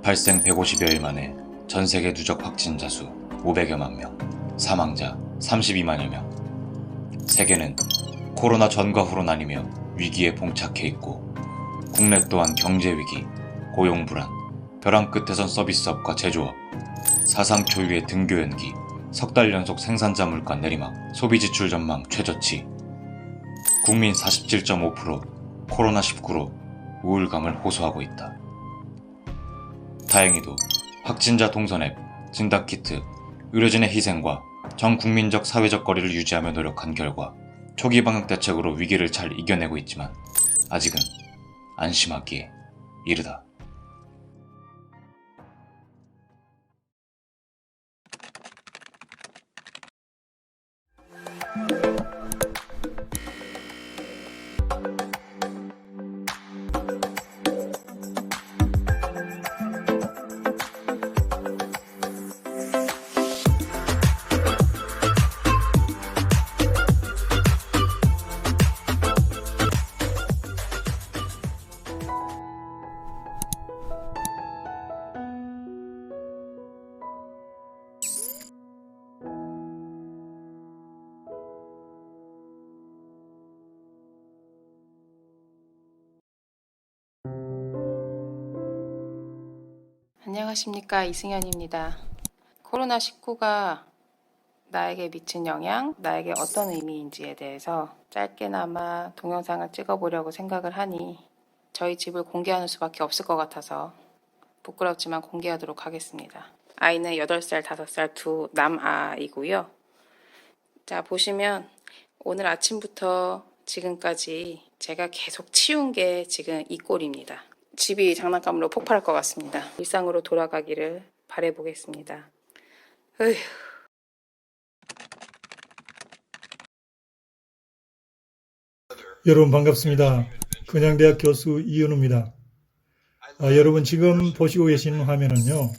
발생 150여일 만에 전 세계 누적 확진자 수 500여만 명, 사망자 32만여 명. 세계는 코로나 전과 후로 나뉘며 위기에 봉착해 있고, 국내 또한 경제 위기, 고용 불안, 벼랑 끝에선 서비스업과 제조업, 사상 초유의 등교 연기, 석 달 연속 생산자 물가 내리막, 소비 지출 전망 최저치. 국민 47.5% 코로나19로 우울감을 호소하고 있다. 다행히도 확진자 동선 앱, 진단키트, 의료진의 희생과 전 국민적 사회적 거리를 유지하며 노력한 결과 초기 방역 대책으로 위기를 잘 이겨내고 있지만 아직은 안심하기에 이르다. 안녕하십니까, 이승현입니다. 코로나19가 나에게 미친 영향, 나에게 어떤 의미인지에 대해서 짧게나마 동영상을 찍어보려고 생각을 하니 저희 집을 공개하는 수밖에 없을 것 같아서 부끄럽지만 공개하도록 하겠습니다. 아이는 8살, 5살 두 남아이고요. 자, 보시면 오늘 아침부터 지금까지 제가 계속 치운 게 지금 이 꼴입니다. 집이 장난감으로 폭발할 것 같습니다. 일상으로 돌아가기를 바라보겠습니다. 어휴. 여러분 반갑습니다. 건양대학 교수 이현우입니다. 여러분 지금 보시고 계시는 화면은요,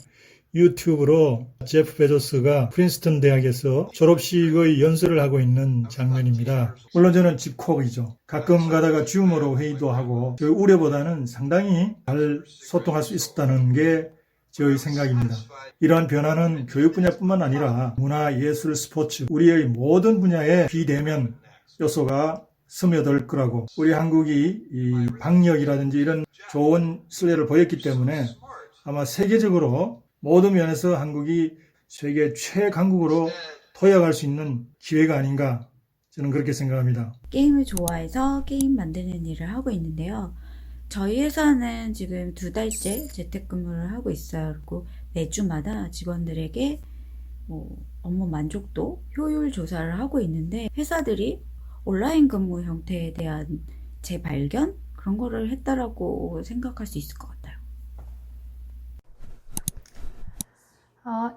유튜브로 제프 베조스가 프린스턴 대학에서 졸업식의 연설을 하고 있는 장면입니다. 물론 저는 집콕이죠. 가끔 가다가 줌으로 회의도 하고 그 우려보다는 상당히 잘 소통할 수 있었다는 게 저의 생각입니다. 이러한 변화는 교육 분야뿐만 아니라 문화, 예술, 스포츠, 우리의 모든 분야에 비대면 요소가 스며들 거라고, 우리 한국이 이 방역이라든지 이런 좋은 신뢰를 보였기 때문에 아마 세계적으로 모든 면에서 한국이 세계 최강국으로 도약할 수 있는 기회가 아닌가, 저는 그렇게 생각합니다. 게임을 좋아해서 게임 만드는 일을 하고 있는데요. 저희 회사는 지금 2달째 재택근무를 하고 있어요. 그리고 매주마다 직원들에게 업무 만족도, 효율 조사를 하고 있는데, 회사들이 온라인 근무 형태에 대한 재발견? 그런 거를 했다라고 생각할 수 있을 것 같아요.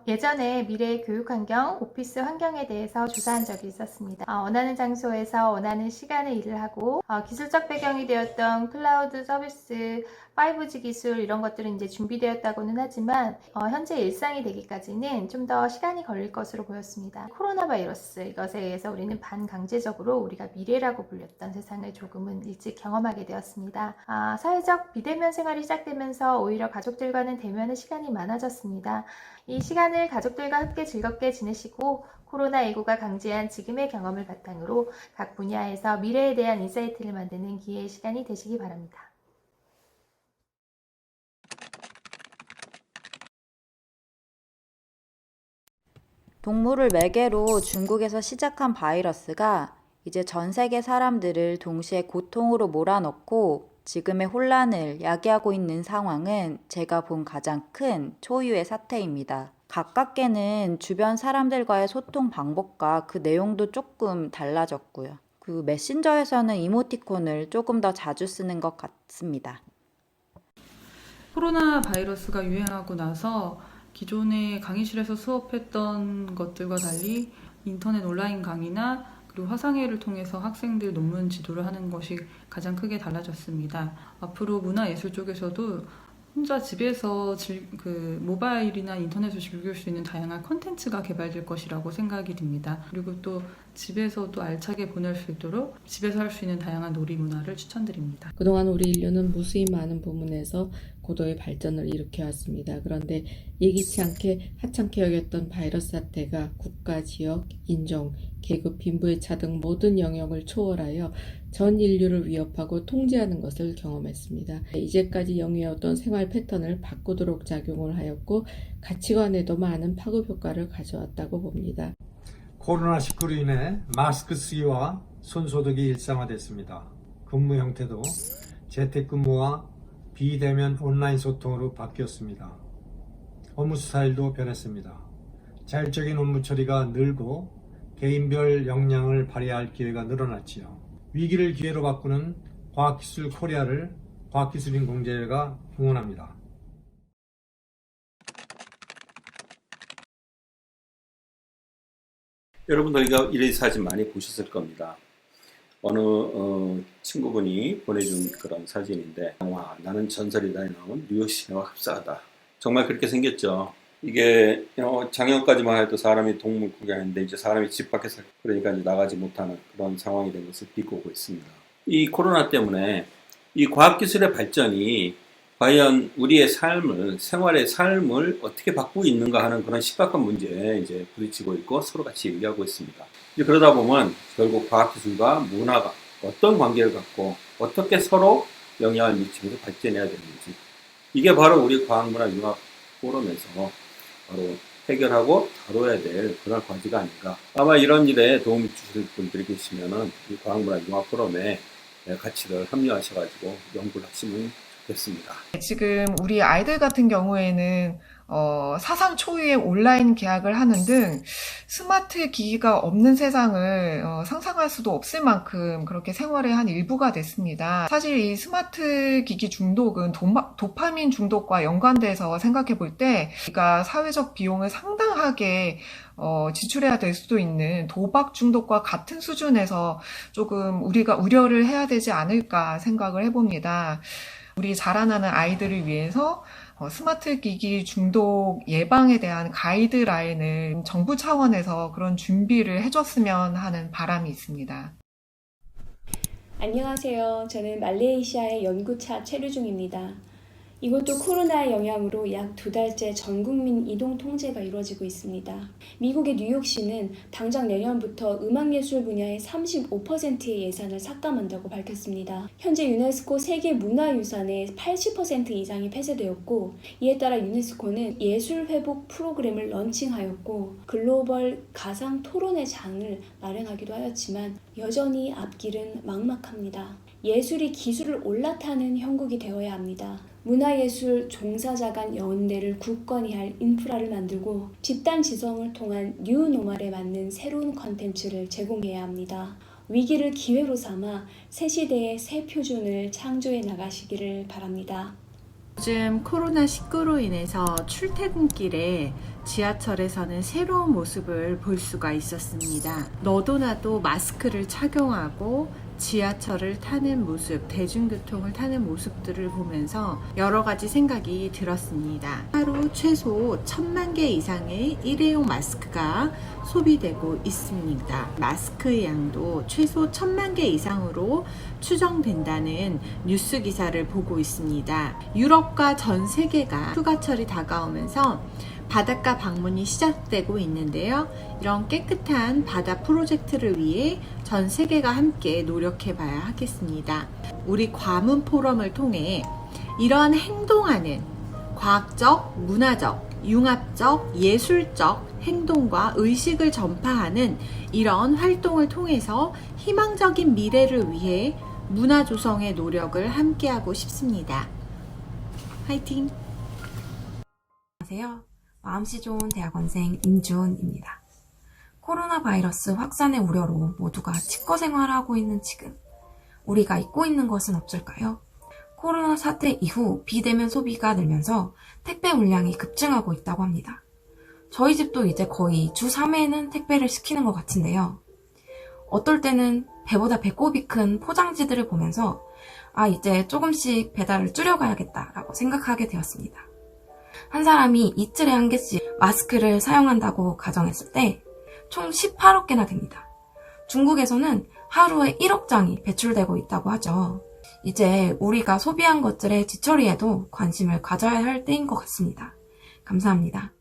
예전에 미래의 교육 환경, 오피스 환경에 대해서 조사한 적이 있었습니다. 원하는 장소에서 원하는 시간에 일을 하고, 기술적 배경이 되었던 클라우드 서비스, 5G 기술 이런 것들은 이제 준비되었다고는 하지만 현재 일상이 되기까지는 좀 더 시간이 걸릴 것으로 보였습니다. 코로나 바이러스 이것에 의해서 우리는 반강제적으로 우리가 미래라고 불렸던 세상을 조금은 일찍 경험하게 되었습니다. 사회적 비대면 생활이 시작되면서 오히려 가족들과는 대면의 시간이 많아졌습니다. 이 시간을 가족들과 함께 즐겁게 지내시고, 코로나19가 강제한 지금의 경험을 바탕으로 각 분야에서 미래에 대한 인사이트를 만드는 기회의 시간이 되시기 바랍니다. 동물을 매개로 중국에서 시작한 바이러스가 이제 전 세계 사람들을 동시에 고통으로 몰아넣고 지금의 혼란을 야기하고 있는 상황은 제가 본 가장 큰 초유의 사태입니다. 가깝게는 주변 사람들과의 소통 방법과 그 내용도 조금 달라졌고요. 그 메신저에서는 이모티콘을 조금 더 자주 쓰는 것 같습니다. 코로나 바이러스가 유행하고 나서 기존에 강의실에서 수업했던 것들과 달리 인터넷 온라인 강의나 그리고 화상회의를 통해서 학생들 논문 지도를 하는 것이 가장 크게 달라졌습니다. 앞으로 문화예술 쪽에서도 혼자 집에서 모바일이나 인터넷을 즐길 수 있는 다양한 컨텐츠가 개발될 것이라고 생각이 듭니다. 그리고 또 집에서도 알차게 보낼 수 있도록 집에서 할 수 있는 다양한 놀이 문화를 추천드립니다. 그동안 우리 인류는 무수히 많은 부문에서 고도의 발전을 일으켜왔습니다. 그런데 예기치 않게 하찮게 여겼던 바이러스 사태가 국가, 지역, 인종, 계급, 빈부의 차 등 모든 영역을 초월하여 전 인류를 위협하고 통제하는 것을 경험했습니다. 이제까지 영위해왔던 생활 패턴을 바꾸도록 작용을 하였고 가치관에도 많은 파급 효과를 가져왔다고 봅니다. 코로나19로 인해 마스크 쓰기와 손소독이 일상화됐습니다. 근무 형태도 재택근무와 비대면 온라인 소통으로 바뀌었습니다. 업무 스타일도 변했습니다. 자율적인 업무 처리가 늘고 개인별 역량을 발휘할 기회가 늘어났지요. 위기를 기회로 바꾸는 과학기술 코리아를 과학기술인공제회가 응원합니다. 여러분들 이 사진 많이 보셨을 겁니다. 어느 친구분이 보내준 그런 사진인데, 영화 나는 전설이다에 나온 뉴욕 시내와 흡사하다. 정말 그렇게 생겼죠. 이게 작년까지만 해도 사람이 동물 구경했는데 이제 사람이 집 밖에서 그러니까 이제 나가지 못하는 그런 상황이 된 것을 비꼬고 있습니다. 이 코로나 때문에 이 과학기술의 발전이 과연 우리의 생활의 삶을 어떻게 바꾸고 있는가 하는 그런 심각한 문제에 이제 부딪히고 있고 서로 같이 얘기하고 있습니다. 이제 그러다 보면 결국 과학기술과 문화가 어떤 관계를 갖고 어떻게 서로 영향을 미치면서 발전해야 되는지, 이게 바로 우리 과학문화융합 포럼에서 바로 해결하고 다뤄야 될 그런 과제가 아닌가. 아마 이런 일에 도움이 주실 분들이 계시면은 이 과학문화융합 포럼에 같이들 합류하셔가지고 연구를 하시면 좋겠습니다. 지금 우리 아이들 같은 경우에는 사상 초유의 온라인 계약을 하는 등 스마트 기기가 없는 세상을 상상할 수도 없을 만큼 그렇게 생활의 한 일부가 됐습니다. 사실 이 스마트 기기 중독은 도파민 중독과 연관돼서 생각해 볼 때 우리가 사회적 비용을 상당하게 지출해야 될 수도 있는 도박 중독과 같은 수준에서 조금 우리가 우려를 해야 되지 않을까 생각을 해봅니다. 우리 자라나는 아이들을 위해서 스마트 기기 중독 예방에 대한 가이드라인을 정부 차원에서 그런 준비를 해줬으면 하는 바람이 있습니다. 안녕하세요. 저는 말레이시아의 연구차 체류 중입니다. 이곳도 코로나의 영향으로 약 2달째 전 국민 이동 통제가 이루어지고 있습니다. 미국의 뉴욕시는 당장 내년부터 음악예술 분야의 35%의 예산을 삭감한다고 밝혔습니다. 현재 유네스코 세계문화유산의 80% 이상이 폐쇄되었고, 이에 따라 유네스코는 예술회복 프로그램을 런칭하였고 글로벌 가상 토론의 장을 마련하기도 하였지만 여전히 앞길은 막막합니다. 예술이 기술을 올라타는 형국이 되어야 합니다. 문화예술 종사자 간 연대를 굳건히 할 인프라를 만들고 집단 지성을 통한 뉴노멀에 맞는 새로운 컨텐츠를 제공해야 합니다. 위기를 기회로 삼아 새 시대의 새 표준을 창조해 나가시기를 바랍니다. 요즘 코로나19로 인해서 출퇴근길에 지하철에서는 새로운 모습을 볼 수가 있었습니다. 너도 나도 마스크를 착용하고 지하철을 타는 모습, 대중교통을 타는 모습들을 보면서 여러 가지 생각이 들었습니다. 하루 최소 1000만 개 이상의 일회용 마스크가 소비되고 있습니다. 마스크의 양도 최소 1000만 개 이상으로 추정된다는 뉴스 기사를 보고 있습니다. 유럽과 전 세계가 휴가철이 다가오면서 바닷가 방문이 시작되고 있는데요. 이런 깨끗한 바다 프로젝트를 위해 전 세계가 함께 노력해 봐야 하겠습니다. 우리 과문 포럼을 통해 이러한 행동하는 과학적, 문화적, 융합적, 예술적 행동과 의식을 전파하는 이런 활동을 통해서 희망적인 미래를 위해 문화 조성의 노력을 함께하고 싶습니다. 화이팅! 안녕하세요. 마음씨 좋은 대학원생 임주은입니다. 코로나 바이러스 확산의 우려로 모두가 집거 생활을 하고 있는 지금 우리가 잊고 있는 것은 없을까요? 코로나 사태 이후 비대면 소비가 늘면서 택배 물량이 급증하고 있다고 합니다. 저희 집도 이제 거의 주 3회는 택배를 시키는 것 같은데요. 어떨 때는 배보다 배꼽이 큰 포장지들을 보면서 이제 조금씩 배달을 줄여가야겠다라고 생각하게 되었습니다. 한 사람이 이틀에 한 개씩 마스크를 사용한다고 가정했을 때 총 18억 개나 됩니다. 중국에서는 하루에 1억 장이 배출되고 있다고 하죠. 이제 우리가 소비한 것들의 뒤처리에도 관심을 가져야 할 때인 것 같습니다. 감사합니다.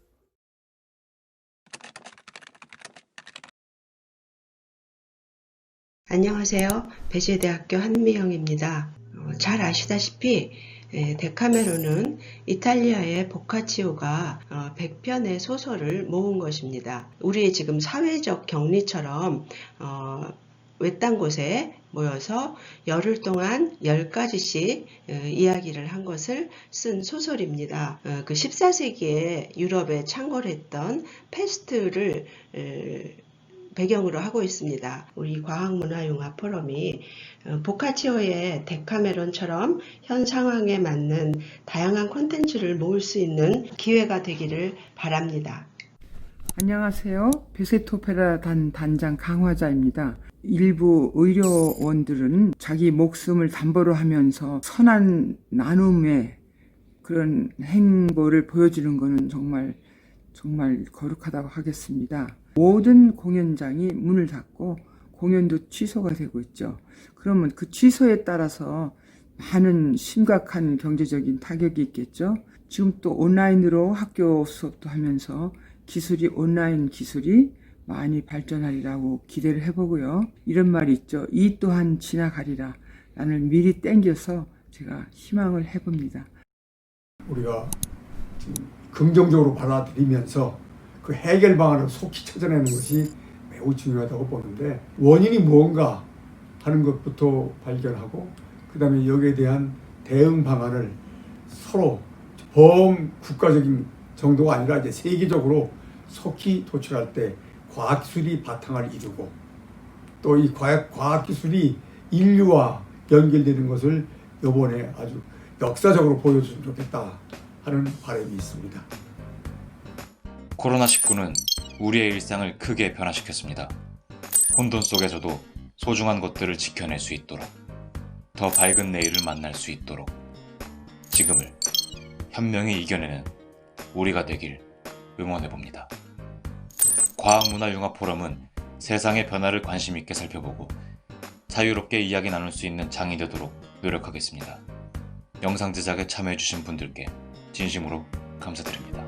안녕하세요. 배재대학교 한미영입니다. 잘 아시다시피 데카메론은 이탈리아의 보카치오가 100편의 소설을 모은 것입니다. 우리의 지금 사회적 격리처럼 외딴 곳에 모여서 열흘 동안 10가지씩 이야기를 한 것을 쓴 소설입니다. 그 14세기에 유럽에 창궐했던 패스트를 배경으로 하고 있습니다. 우리 과학문화융합 포럼이 보카치오의 데카메론처럼 현 상황에 맞는 다양한 콘텐츠를 모을 수 있는 기회가 되기를 바랍니다. 안녕하세요. 베세토페라단 단장 강화자입니다. 일부 의료원들은 자기 목숨을 담보로 하면서 선한 나눔의 그런 행보를 보여주는 것은 정말 거룩하다고 하겠습니다. 모든 공연장이 문을 닫고 공연도 취소가 되고 있죠. 그러면 그 취소에 따라서 많은 심각한 경제적인 타격이 있겠죠. 지금 또 온라인으로 학교 수업도 하면서 온라인 기술이 많이 발전하리라고 기대를 해보고요. 이런 말이 있죠. 이 또한 지나가리라 라는 미리 땡겨서 제가 희망을 해봅니다. 우리가 긍정적으로 받아들이면서 그 해결 방안을 속히 찾아내는 것이 매우 중요하다고 보는데, 원인이 무언가 하는 것부터 발견하고 그 다음에 여기에 대한 대응 방안을 서로 범국가적인 정도가 아니라 이제 세계적으로 속히 도출할 때 과학기술이 바탕을 이루고 또 이 과학기술이 인류와 연결되는 것을 이번에 아주 역사적으로 보여줬으면 좋겠다 하는 바람이 있습니다. 코로나19는 우리의 일상을 크게 변화시켰습니다. 혼돈 속에서도 소중한 것들을 지켜낼 수 있도록, 더 밝은 내일을 만날 수 있도록 지금을 현명히 이겨내는 우리가 되길 응원해봅니다. 과학문화융합포럼은 세상의 변화를 관심 있게 살펴보고 자유롭게 이야기 나눌 수 있는 장이 되도록 노력하겠습니다. 영상 제작에 참여해주신 분들께 진심으로 감사드립니다.